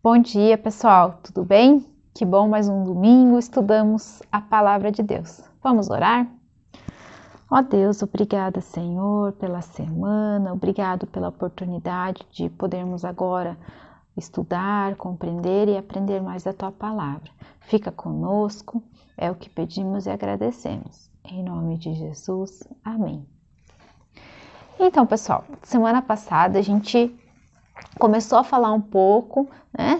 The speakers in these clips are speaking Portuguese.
Bom dia, pessoal, tudo bem? Que bom, mais um domingo estudamos a Palavra de Deus. Vamos orar? Ó Deus, obrigada, Senhor, pela semana, obrigado pela oportunidade de podermos agora estudar, compreender e aprender mais da Tua Palavra. Fica conosco, é o que pedimos e agradecemos. Em nome de Jesus, amém. Então, pessoal, semana passada a gente começou a falar um pouco,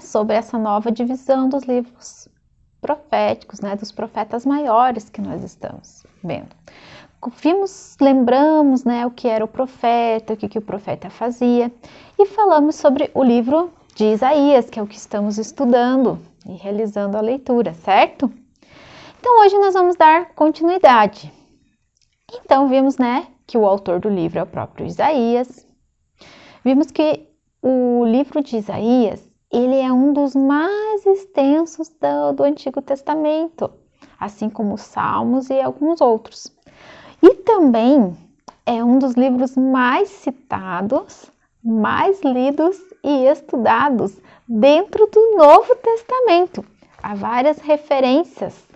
sobre essa nova divisão dos livros proféticos, dos profetas maiores que nós estamos vendo. Lembramos, o que era o profeta, o que o profeta fazia, e falamos sobre o livro de Isaías, que é o que estamos estudando e realizando a leitura, certo? Então hoje nós vamos dar continuidade. Então vimos, que o autor do livro é o próprio Isaías. Vimos que o livro de Isaías, ele é um dos mais extensos do Antigo Testamento, assim como os Salmos e alguns outros. E também é um dos livros mais citados, mais lidos e estudados dentro do Novo Testamento. Há várias referências,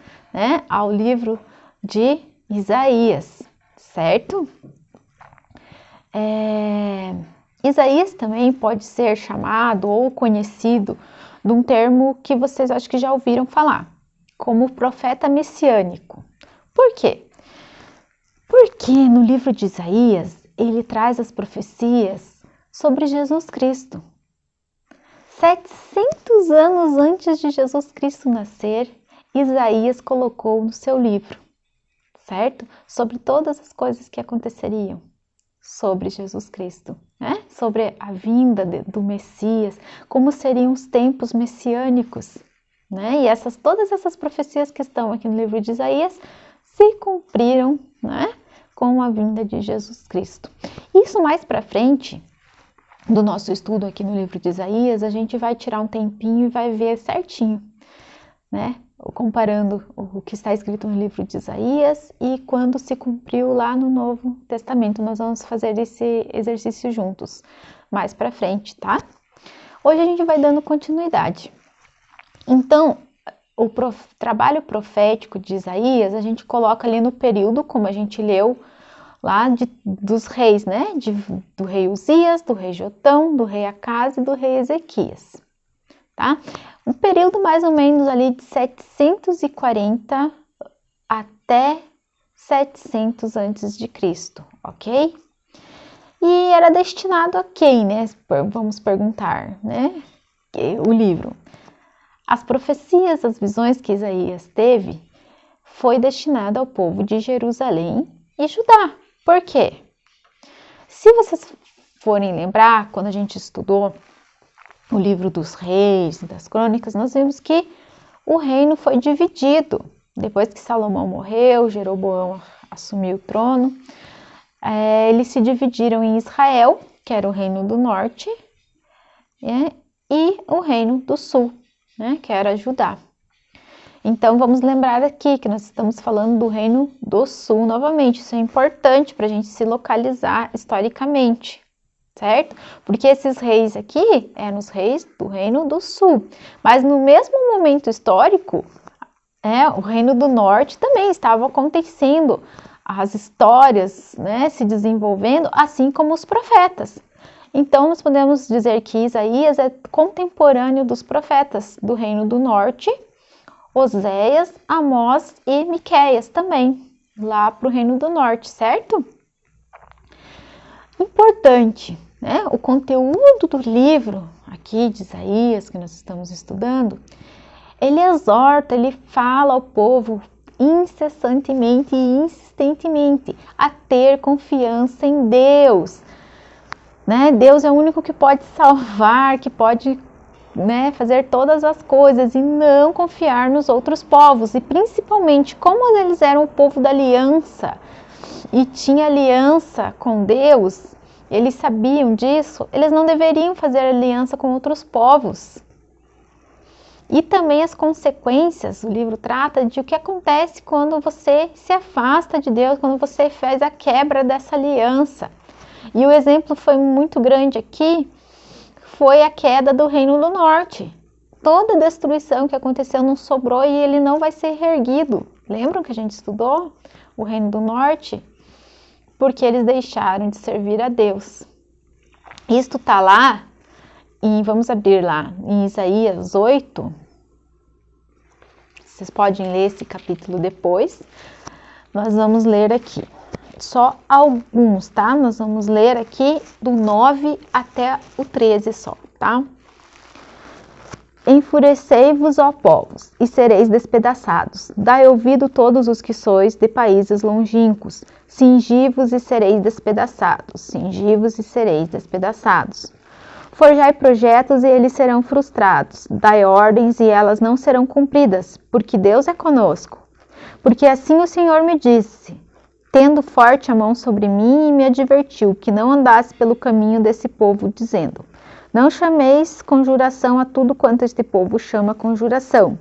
ao livro de Isaías, certo? Isaías também pode ser chamado ou conhecido de um termo que vocês acho que já ouviram falar, como profeta messiânico. Por quê? Porque no livro de Isaías, ele traz as profecias sobre Jesus Cristo. 700 anos antes de Jesus Cristo nascer, Isaías colocou no seu livro, certo? Sobre todas as coisas que aconteceriam sobre Jesus Cristo, sobre a vinda do Messias, como seriam os tempos messiânicos, e todas essas profecias que estão aqui no livro de Isaías se cumpriram, com a vinda de Jesus Cristo. Isso mais para frente do nosso estudo aqui no livro de Isaías, a gente vai tirar um tempinho e vai ver certinho, comparando o que está escrito no livro de Isaías e quando se cumpriu lá no Novo Testamento. Nós vamos fazer esse exercício juntos, mais para frente, tá? Hoje a gente vai dando continuidade. Então, o trabalho profético de Isaías, a gente coloca ali no período, como a gente leu lá, dos reis, do rei Uzias, do rei Jotão, do rei Acás e do rei Ezequias, tá? Um período mais ou menos ali de 740 até 700 antes de Cristo, ok? E era destinado a quem, Vamos perguntar, O livro. As profecias, as visões que Isaías teve, foi destinado ao povo de Jerusalém e Judá. Por quê? Se vocês forem lembrar, quando a gente estudou o livro dos reis, das crônicas, nós vimos que o reino foi dividido. Depois que Salomão morreu, Jeroboão assumiu o trono, eles se dividiram em Israel, que era o reino do norte, e o reino do sul, que era Judá. Então vamos lembrar aqui que nós estamos falando do reino do sul novamente. Isso é importante para a gente se localizar historicamente, certo? Porque esses reis aqui eram os reis do reino do sul. Mas no mesmo momento histórico, o reino do norte também estava acontecendo, as histórias, se desenvolvendo, assim como os profetas. Então nós podemos dizer que Isaías é contemporâneo dos profetas do reino do norte, Oséias, Amós e Miqueias também, lá para o reino do norte, certo? Importante, o conteúdo do livro aqui de Isaías, que nós estamos estudando, ele exorta, ele fala ao povo incessantemente e insistentemente a ter confiança em Deus. Deus é o único que pode salvar, que pode fazer todas as coisas e não confiar nos outros povos. E principalmente, como eles eram o povo da aliança e tinha aliança com Deus, eles sabiam disso, eles não deveriam fazer aliança com outros povos. E também as consequências, o livro trata de o que acontece quando você se afasta de Deus, quando você faz a quebra dessa aliança. E o exemplo foi muito grande aqui, foi a queda do Reino do Norte. toda a destruição que aconteceu não sobrou e ele não vai ser reerguido. Lembram que a gente estudou o Reino do Norte? Porque eles deixaram de servir a Deus. Isto está lá, vamos abrir lá, em Isaías 8. Vocês podem ler esse capítulo depois. Nós vamos ler aqui. Só alguns, tá? Nós vamos ler aqui do 9 até o 13 só, tá? Enfurecei-vos, ó povos, e sereis despedaçados. Dai ouvido todos os que sois de países longínquos. Cingi-vos e sereis despedaçados. Cingi-vos e sereis despedaçados. Forjai projetos e eles serão frustrados. Dai ordens e elas não serão cumpridas, porque Deus é conosco. Porque assim o Senhor me disse, tendo forte a mão sobre mim e me advertiu que não andasse pelo caminho desse povo, dizendo: não chameis conjuração a tudo quanto este povo chama conjuração.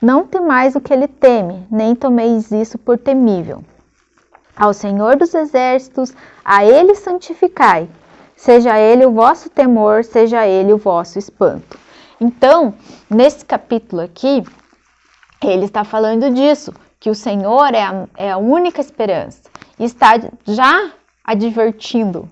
Não temais o que ele teme, nem tomeis isso por temível. Ao Senhor dos Exércitos, a ele santificai. Seja ele o vosso temor, seja ele o vosso espanto. Então, nesse capítulo aqui, ele está falando disso, que o Senhor é a única esperança. E está já advertindo,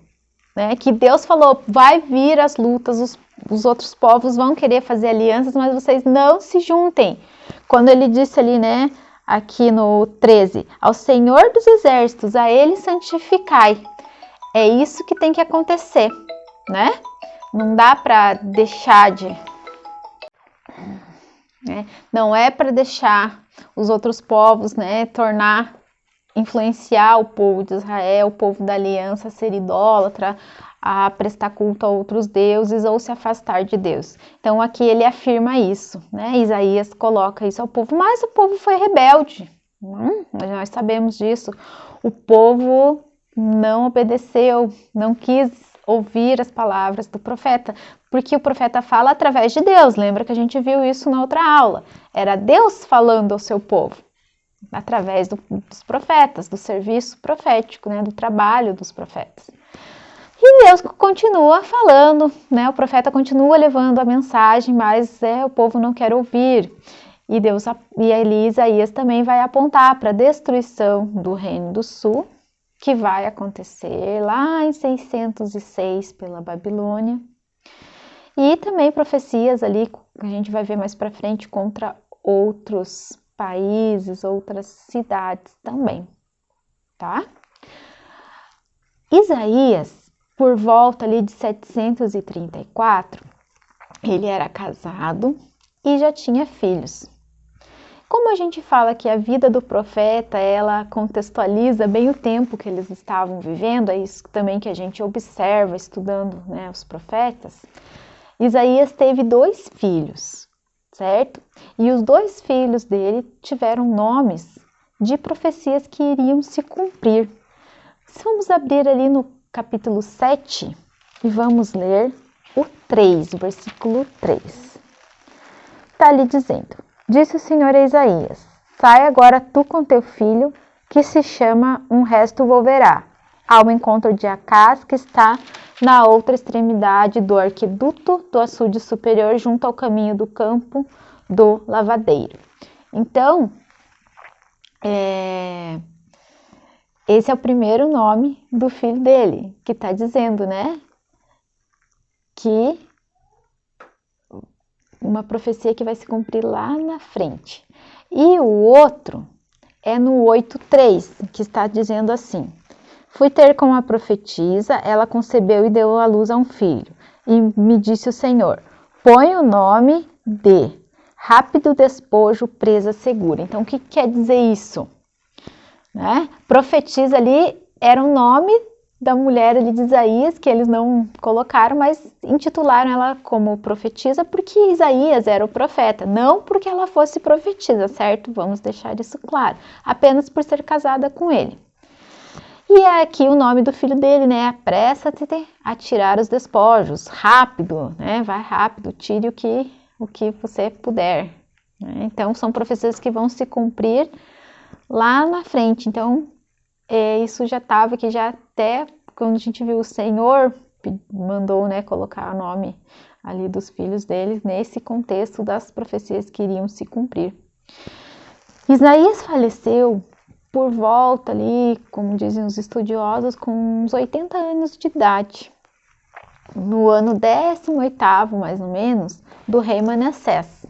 né, que Deus falou, vai vir as lutas, os outros povos vão querer fazer alianças, mas vocês não se juntem. Quando ele disse ali, né, aqui no 13, ao Senhor dos Exércitos, a ele santificai. É isso que tem que acontecer, né? Não dá para deixar de... né? Não é para deixar os outros povos, né, influenciar o povo de Israel, o povo da aliança a ser idólatra, a prestar culto a outros deuses ou se afastar de Deus. Então aqui ele afirma isso, né? Isaías coloca isso ao povo, mas o povo foi rebelde. Nós sabemos disso. O povo não obedeceu, não quis ouvir as palavras do profeta, porque o profeta fala através de Deus. Lembra que a gente viu isso na outra aula? Era Deus falando ao seu povo, através dos profetas, do serviço profético, né, do trabalho dos profetas. E Deus continua falando, né, o profeta continua levando a mensagem, mas o povo não quer ouvir. E ali Isaías também vai apontar para a destruição do Reino do Sul, que vai acontecer lá em 606 pela Babilônia. E também profecias ali, que a gente vai ver mais para frente, contra outros países, outras cidades também, tá? Isaías, por volta ali de 734, ele era casado e já tinha filhos. Como a gente fala que a vida do profeta, ela contextualiza bem o tempo que eles estavam vivendo, é isso também que a gente observa estudando, né, os profetas. Isaías teve 2 filhos, certo? E os 2 filhos dele tiveram nomes de profecias que iriam se cumprir. Vamos abrir ali no capítulo 7 e vamos ler o 3, o versículo 3. Está ali dizendo: disse o Senhor a Isaías, sai agora tu com teu filho, que se chama Um Resto Volverá, ao encontro de Acás, que está na outra extremidade do arqueduto do açude superior, junto ao caminho do campo do lavadeiro. Então, esse é o primeiro nome do filho dele, que está dizendo, né, que uma profecia que vai se cumprir lá na frente. E o outro é no 8:3, que está dizendo assim: fui ter com a profetisa, ela concebeu e deu à luz a um filho. E me disse o Senhor, põe o nome de Rápido Despojo, Presa Segura. Então, o que quer dizer isso? Né? Profetisa ali era o nome da mulher ali de Isaías, que eles não colocaram, mas intitularam ela como profetisa porque Isaías era o profeta, não porque ela fosse profetisa, certo? Vamos deixar isso claro, apenas por ser casada com ele. E aqui o nome do filho dele, né? Apressa-te a tirar os despojos, rápido, né? Vai rápido, tire o que você puder. Né? Então, são profecias que vão se cumprir lá na frente. Então, isso já estava aqui, já até quando a gente viu o Senhor mandou, né, colocar o nome ali dos filhos deles, nesse contexto das profecias que iriam se cumprir. Isaías faleceu por volta ali, como dizem os estudiosos, com uns 80 anos de idade, no ano 18º, mais ou menos, do rei Manassés.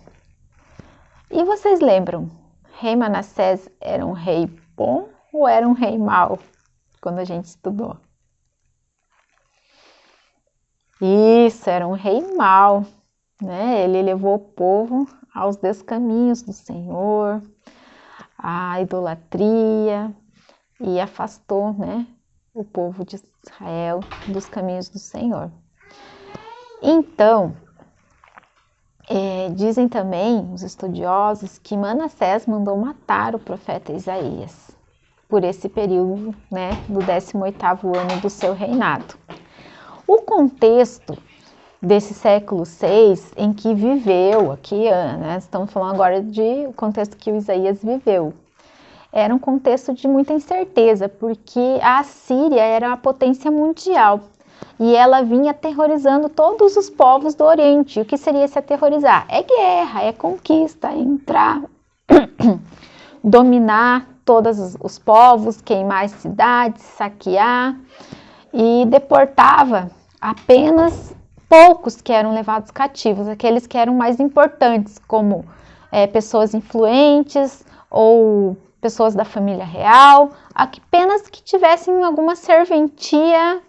E vocês lembram, rei Manassés era um rei bom ou era um rei mau, quando a gente estudou? Isso, era um rei mau, né? Ele levou o povo aos descaminhos do Senhor, à idolatria, e afastou, né, o povo de Israel dos caminhos do Senhor. Então, dizem também os estudiosos que Manassés mandou matar o profeta Isaías por esse período, né, do 18º ano do seu reinado. O contexto desse século 6 em que viveu aqui, né, estamos falando agora de o contexto que o Isaías viveu, era um contexto de muita incerteza, porque a Assíria era uma potência mundial e ela vinha aterrorizando todos os povos do Oriente. O que seria se aterrorizar? É guerra, é conquista, é entrar, dominar todos os povos, queimar as cidades, saquear, e deportava apenas poucos que eram levados cativos, aqueles que eram mais importantes, como pessoas influentes ou pessoas da família real, apenas que tivessem alguma serventia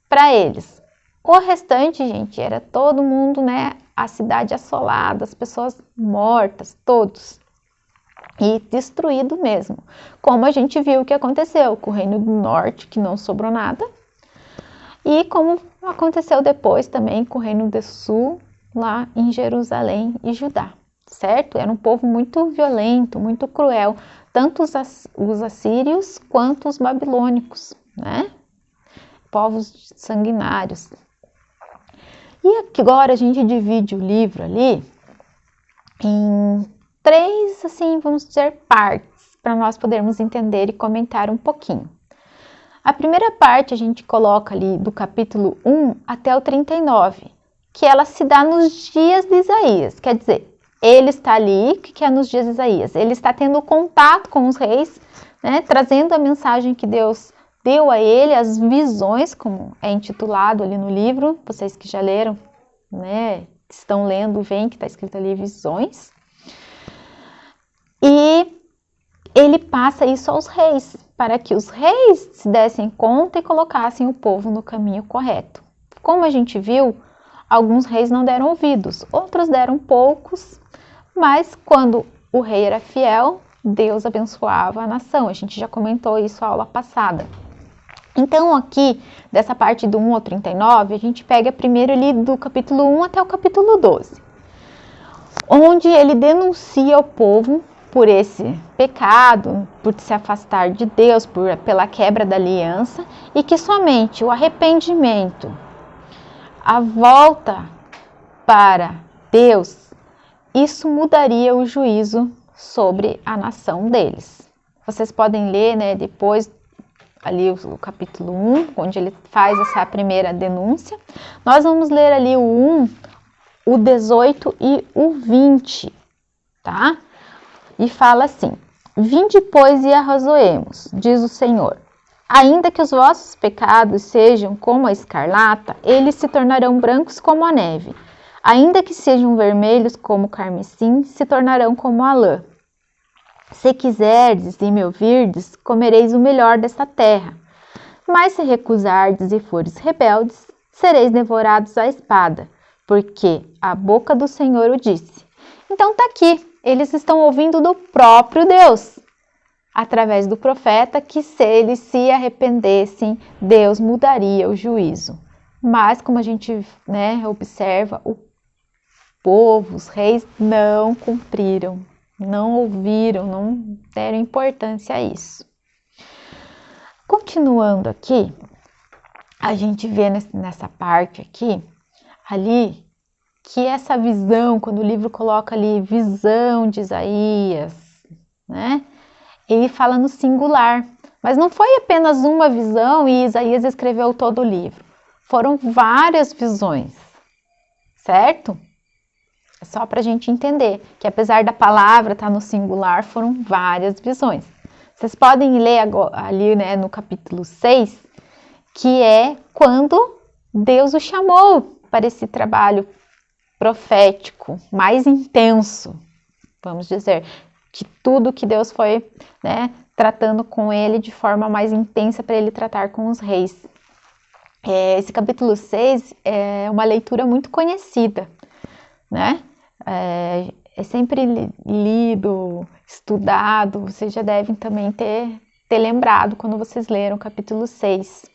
para eles. O restante, gente, era todo mundo, né? A cidade assolada, as pessoas mortas, todos. E destruído mesmo. Como a gente viu que aconteceu com o Reino do Norte, que não sobrou nada. E como aconteceu depois também com o Reino do Sul, lá em Jerusalém e Judá, certo? Era um povo muito violento, muito cruel, tanto os assírios quanto os babilônicos, né? Povos sanguinários. E agora a gente divide o livro ali em 3, assim, vamos dizer, partes, para nós podermos entender e comentar um pouquinho. A primeira parte a gente coloca ali do capítulo 1 até o 39, que ela se dá nos dias de Isaías, quer dizer, ele está ali, o que é nos dias de Isaías? Ele está tendo contato com os reis, né, trazendo a mensagem que Deus deu a ele, as visões, como é intitulado ali no livro, vocês que já leram, né, estão lendo, veem que está escrito ali visões. E ele passa isso aos reis, para que os reis se dessem conta e colocassem o povo no caminho correto. Como a gente viu, alguns reis não deram ouvidos, outros deram poucos, mas quando o rei era fiel, Deus abençoava a nação. A gente já comentou isso na aula passada. Então aqui, dessa parte do 1 ao 39, a gente pega primeiro ali do capítulo 1 até o capítulo 12, onde ele denuncia o povo por esse pecado, por se afastar de Deus, pela quebra da aliança, e que somente o arrependimento, a volta para Deus, isso mudaria o juízo sobre a nação deles. Vocês podem ler, né, depois ali o capítulo 1, onde ele faz essa primeira denúncia. Nós vamos ler ali o 1, o 18 e o 20, tá? E fala assim: vinde, pois, e arrazoemos, diz o Senhor. Ainda que os vossos pecados sejam como a escarlata, eles se tornarão brancos como a neve. Ainda que sejam vermelhos como o carmesim, se tornarão como a lã. Se quiserdes e me ouvirdes, comereis o melhor desta terra. Mas se recusardes e fores rebeldes, sereis devorados à espada, porque a boca do Senhor o disse. Então tá aqui, eles estão ouvindo do próprio Deus, através do profeta, que se eles se arrependessem, Deus mudaria o juízo. Mas como a gente, né, observa, o povo, os reis não cumpriram, não ouviram, não deram importância a isso. Continuando aqui, a gente vê nessa parte aqui, ali, que essa visão, quando o livro coloca ali visão de Isaías, né, ele fala no singular, mas não foi apenas uma visão e Isaías escreveu todo o livro, foram várias visões, certo? É só para a gente entender que apesar da palavra estar no singular, foram várias visões. Vocês podem ler ali, né, no capítulo 6, que é quando Deus o chamou para esse trabalho profético, mais intenso, vamos dizer, que tudo que Deus foi, né, tratando com ele de forma mais intensa para ele tratar com os reis. Esse capítulo 6 é uma leitura muito conhecida, né? É sempre lido, estudado, vocês já devem também ter lembrado quando vocês leram o capítulo 6.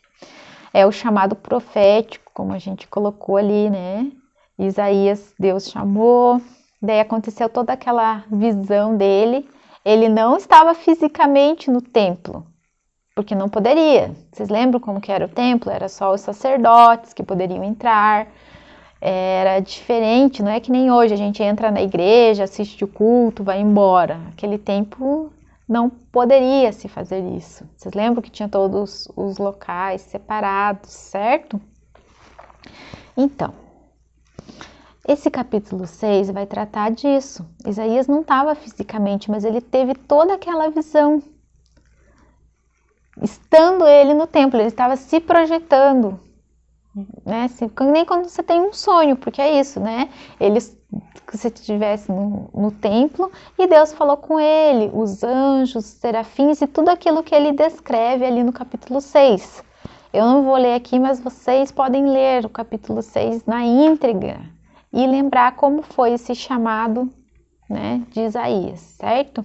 É o chamado profético, como a gente colocou ali, né? Isaías, Deus chamou, daí aconteceu toda aquela visão dele. Ele não estava fisicamente no templo, porque não poderia. Vocês lembram como que era o templo? Era só os sacerdotes que poderiam entrar. Era diferente, não é que nem hoje a gente entra na igreja, assiste o culto, vai embora. Aquele tempo não poderia se fazer isso. Vocês lembram que tinha todos os locais separados, certo? Então, esse capítulo 6 vai tratar disso. Isaías não estava fisicamente, mas ele teve toda aquela visão. Estando ele no templo, ele estava se projetando, né? Nem quando você tem um sonho, porque é isso, né? Que você estivesse no templo e Deus falou com ele, os anjos, os serafins e tudo aquilo que ele descreve ali no capítulo 6. Eu não vou ler aqui, mas vocês podem ler o capítulo 6 na íntegra e lembrar como foi esse chamado, né, de Isaías, certo?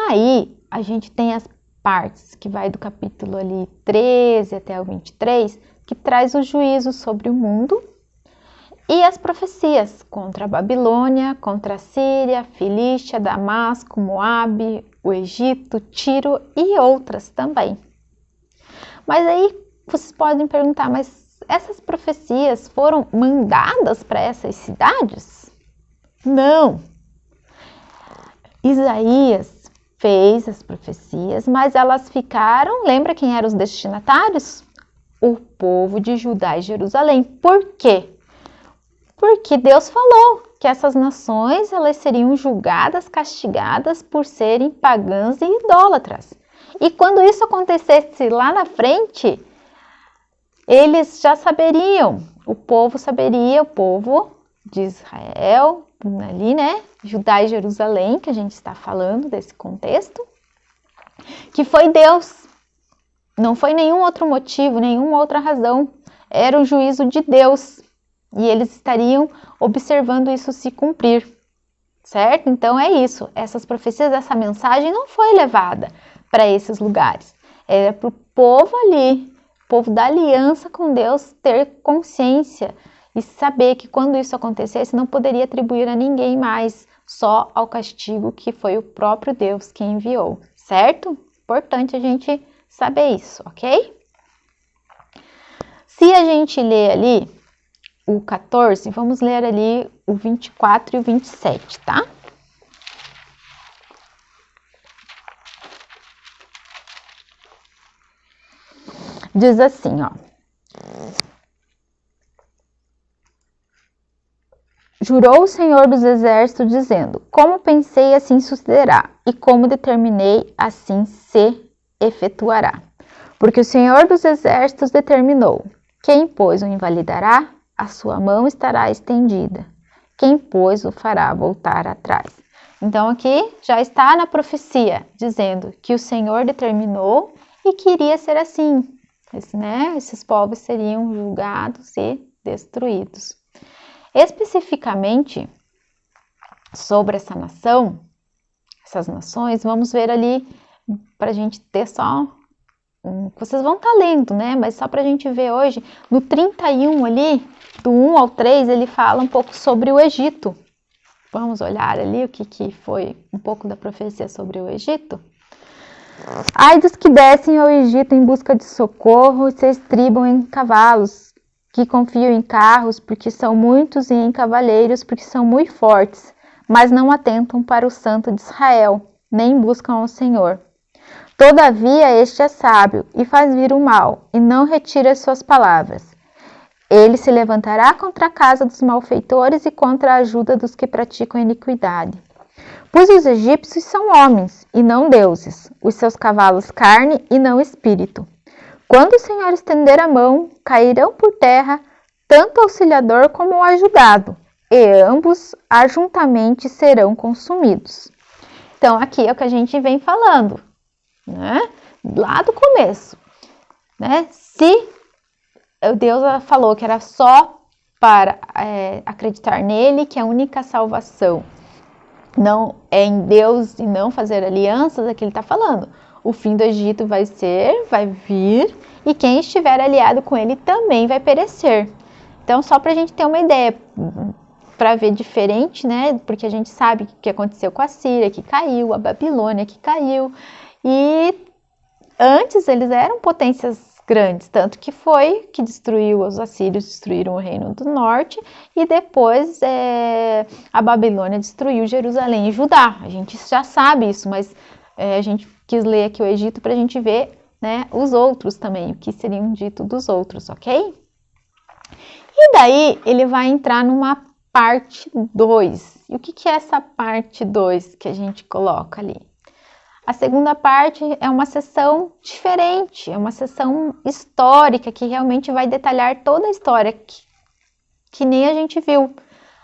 Aí a gente tem as partes que vai do capítulo ali 13 até o 23, que traz o juízo sobre o mundo e as profecias contra a Babilônia, contra a Síria, Filístia, Damasco, Moabe, o Egito, Tiro e outras também. Mas aí vocês podem perguntar, mas essas profecias foram mandadas para essas cidades? Não. Isaías fez as profecias, mas elas ficaram, lembra quem eram os destinatários? O povo de Judá e Jerusalém. Por quê? Porque Deus falou que essas nações elas seriam julgadas, castigadas por serem pagãs e idólatras. E quando isso acontecesse lá na frente, eles já saberiam, o povo saberia, o povo de Israel, ali, né? Judá e Jerusalém, que a gente está falando desse contexto, que foi Deus. Não foi nenhum outro motivo, nenhuma outra razão. Era o juízo de Deus. E eles estariam observando isso se cumprir, certo? Então é isso. Essas profecias, essa mensagem não foi levada para esses lugares. Era para o povo ali, o povo da aliança com Deus, ter consciência e saber que quando isso acontecesse não poderia atribuir a ninguém mais, só ao castigo que foi o próprio Deus que enviou, certo? Importante a gente saber isso, ok? Se a gente ler ali o 14, vamos ler ali o 24 e o 27, tá? Diz assim, ó. Jurou o Senhor dos Exércitos, dizendo: como pensei, assim sucederá, e como determinei, assim se efetuará. Porque o Senhor dos Exércitos determinou: quem, pois, o invalidará, a sua mão estará estendida. Quem, pois, o fará voltar atrás. Então, aqui já está na profecia, dizendo que o Senhor determinou e que iria ser assim. Esses povos seriam julgados e destruídos. Especificamente sobre essa nação, essas nações, vamos ver ali, para a gente ter só, vocês vão estar lendo, né? Mas só para a gente ver hoje, no 31 ali, do 1 ao 3, ele fala um pouco sobre o Egito. Vamos olhar ali o que foi um pouco da profecia sobre o Egito. Ai dos que descem ao Egito em busca de socorro e se estribam em cavalos, que confiam em carros porque são muitos e em cavaleiros porque são muito fortes, mas não atentam para o Santo de Israel, nem buscam ao Senhor. Todavia este é sábio e faz vir o mal, e não retira as suas palavras. Ele se levantará contra a casa dos malfeitores e contra a ajuda dos que praticam iniquidade. Pois os egípcios são homens e não deuses, os seus cavalos carne e não espírito. Quando o Senhor estender a mão, cairão por terra tanto o auxiliador como o ajudado, e ambos ajuntamente serão consumidos. Então, aqui é o que a gente vem falando, né? Lá do começo, né? Se Deus falou que era só para acreditar nele, que a única salvação não é em Deus e não fazer alianças, é que ele está falando. O fim do Egito vai vir, e quem estiver aliado com ele também vai perecer. Então, só para a gente ter uma ideia, para ver diferente, né? Porque a gente sabe o que aconteceu com a Síria, que caiu, a Babilônia, que caiu. E antes eles eram potências grandes, tanto que foi que destruiu, os assírios destruíram o reino do norte, e depois a Babilônia destruiu Jerusalém e Judá. A gente já sabe isso, mas a gente quis ler aqui o Egito para a gente ver, né, os outros também, o que seriam dito dos outros, ok? E daí ele vai entrar numa parte 2. E o que é essa parte 2 que a gente coloca ali? A segunda parte é uma sessão diferente, é uma sessão histórica que realmente vai detalhar toda a história, que nem a gente viu.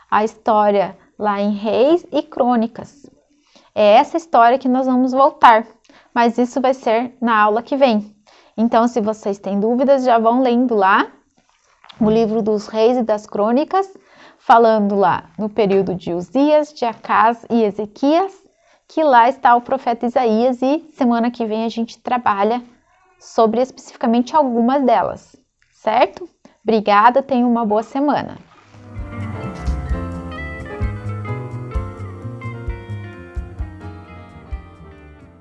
A história lá em Reis e Crônicas. É essa história que nós vamos voltar, mas isso vai ser na aula que vem. Então, se vocês têm dúvidas, já vão lendo lá o livro dos Reis e das Crônicas, falando lá no período de Uzias, de Acás e Ezequias, que lá está o profeta Isaías, e semana que vem a gente trabalha sobre especificamente algumas delas, certo? Obrigada, tenha uma boa semana.